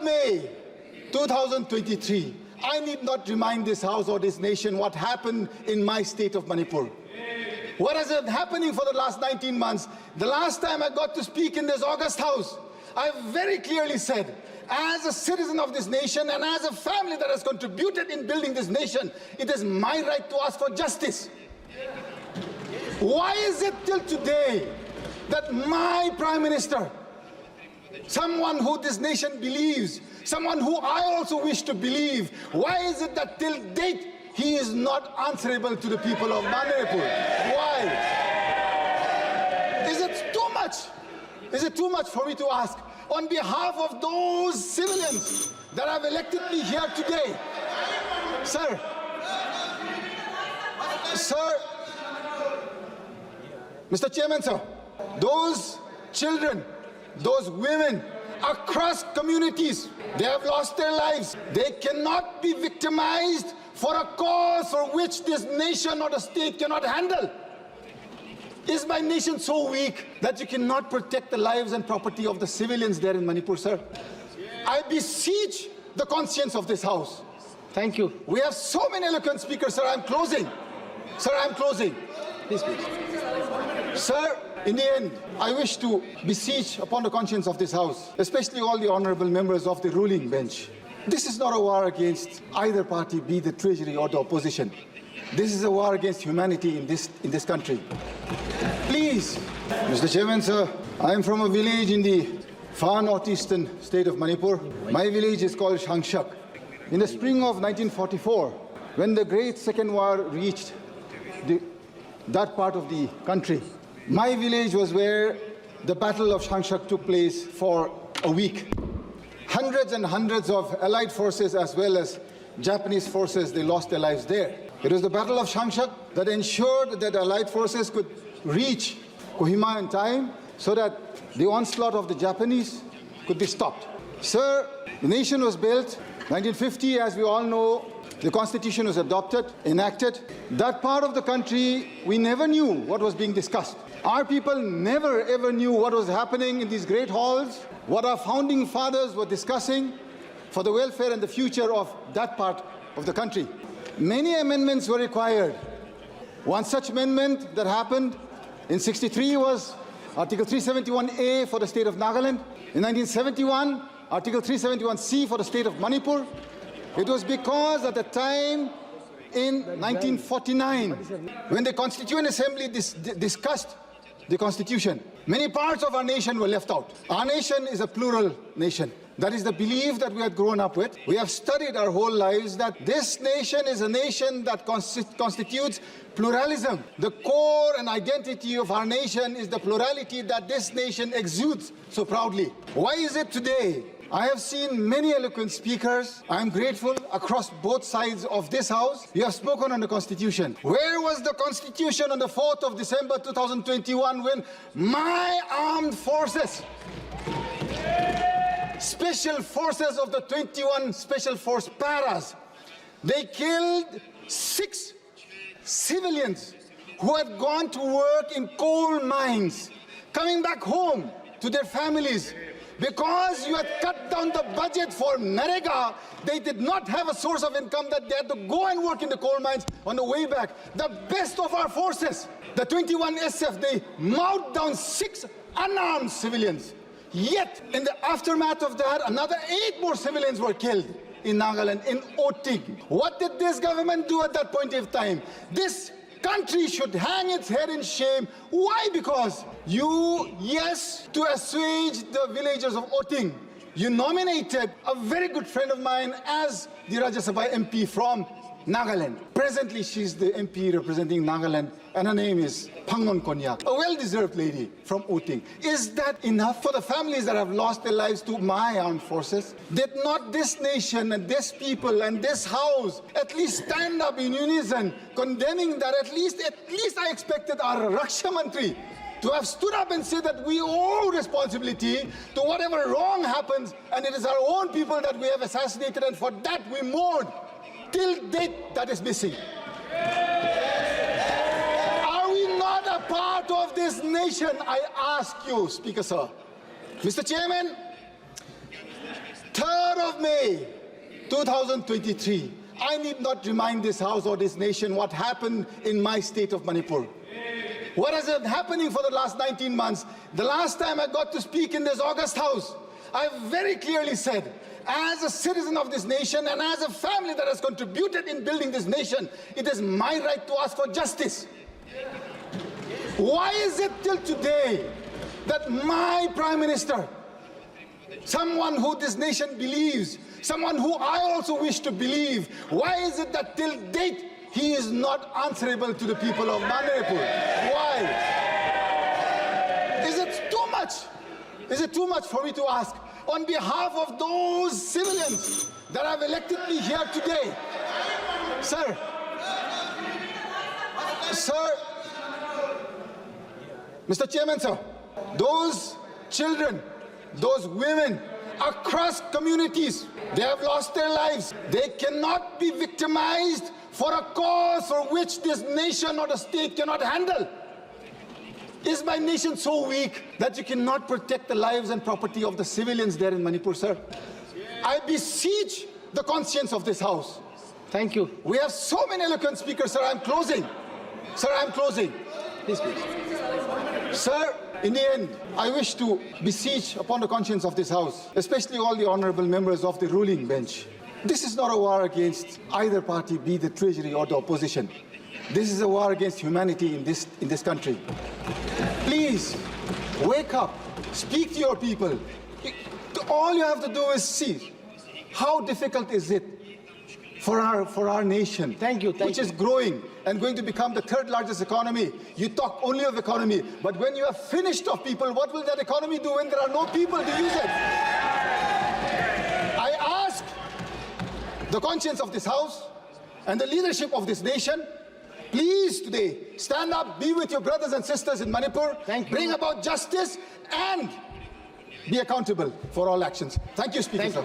May 2023, I need not remind this House or this nation what happened in my state of Manipur. What has been happening for the last 19 months? The last time I got to speak in this August House, I very clearly said, as a citizen of this nation and as a family that has contributed in building this nation, it is my right to ask for justice. Why is it till today that my Prime Minister, someone who this nation believes, someone who I also wish to believe, why is it that till date he is not answerable to the people of Manipur? Why? Is it too much? Is it too much for me to ask? On behalf of those civilians that have elected me here today, sir, Mr. Chairman, sir, those children, those women across communities, they have lost their lives. They cannot be victimized for a cause for which this nation or the state cannot handle. Is my nation so weak that you cannot protect the lives and property of the civilians there in Manipur, sir? I beseech the conscience of this House. Thank you. We have so many eloquent speakers, sir. I'm closing. Sir, I'm closing. Please, please. Sir, in the end, I wish to beseech upon the conscience of this House, especially all the honorable members of the ruling bench. This is not a war against either party, be the Treasury or the opposition. This is a war against humanity in this country. Please, Mr. Chairman, sir, I am from a village in the far northeastern state of Manipur. My village is called Shangshak. In the spring of 1944, when the Great Second War reached that part of the country, my village was where the Battle of Shangshak took place for a week. Hundreds and hundreds of Allied forces as well as Japanese forces, they lost their lives there. It was the Battle of Shangshak that ensured that Allied forces could reach Kohima in time so that the onslaught of the Japanese could be stopped. Sir, the nation was built. 1950, as we all know, the Constitution was adopted, enacted. That part of the country, we never knew what was being discussed. Our people never ever knew what was happening in these great halls, what our founding fathers were discussing for the welfare and the future of that part of the country. Many amendments were required. One such amendment that happened in '63 was Article 371A for the state of Nagaland. In 1971, Article 371C for the state of Manipur. It was because at the time in 1949, when the Constituent Assembly discussed the Constitution, many parts of our nation were left out. Our nation is a plural nation. That is the belief that we had grown up with. We have studied our whole lives that this nation is a nation that constitutes pluralism. The core and identity of our nation is the plurality that this nation exudes so proudly. Why is it today? I have seen many eloquent speakers. I am grateful across both sides of this House. You have spoken on the Constitution. Where was the Constitution on the 4th of December 2021 when my armed forces, Special Forces of the 21 Special Force Paras, they killed 6 civilians who had gone to work in coal mines, coming back home to their families. Because you had cut down the budget for Narega, they did not have a source of income that they had to go and work in the coal mines on the way back. The best of our forces, the 21 SF, they mowed down 6 unarmed civilians. Yet, in the aftermath of that, another 8 more civilians were killed in Nagaland, in Oting. What did this government do at that point in time? This country should hang its head in shame. Why? Because you, yes, to assuage the villagers of Oting, you nominated a very good friend of mine as the Rajya Sabha MP from Nagaland. Presently, she's the MP representing Nagaland, and her name is Phangnon Konyak, a well-deserved lady from Oting. Is that enough for the families that have lost their lives to my armed forces? Did not this nation and this people and this House at least stand up in unison, condemning that? At least I expected our Raksha Mantri to have stood up and said that we owe responsibility to whatever wrong happens, and it is our own people that we have assassinated, and for that we mourn. Till date, that is missing. Are we not a part of this nation? I ask you, Speaker, sir. Mr. Chairman, 3rd May 2023, I need not remind this House or this nation what happened in my state of Manipur. What has been happening for the last 19 months? The last time I got to speak in this August House, I very clearly said, as a citizen of this nation and as a family that has contributed in building this nation, it is my right to ask for justice. Why is it till today that my Prime Minister, someone who this nation believes, someone who I also wish to believe, why is it that till date he is not answerable to the people of Manipur? Why? Is it too much? Is it too much for me to ask? On behalf of those civilians that have elected me here today, sir, Mr. Chairman, sir, those children, those women across communities, they have lost their lives. They cannot be victimized for a cause for which this nation or the state cannot handle. Is my nation so weak that you cannot protect the lives and property of the civilians there in Manipur, sir? I beseech the conscience of this House. Thank you. We have so many eloquent speakers, sir. I'm closing. Sir, I'm closing. Please, please. Sir, in the end, I wish to beseech upon the conscience of this House, especially all the honorable members of the ruling bench. This is not a war against either party, be the Treasury or the opposition. This is a war against humanity in this country. Please, wake up, speak to your people. All you have to do is see how difficult is it for our nation, which is growing and going to become the third largest economy. You talk only of economy, but when you are finished of people, what will that economy do when there are no people to use it? I ask the conscience of this House and the leadership of this nation, please today stand up, be with your brothers and sisters in Manipur, bring about justice and be accountable for all actions. Thank you, Speaker.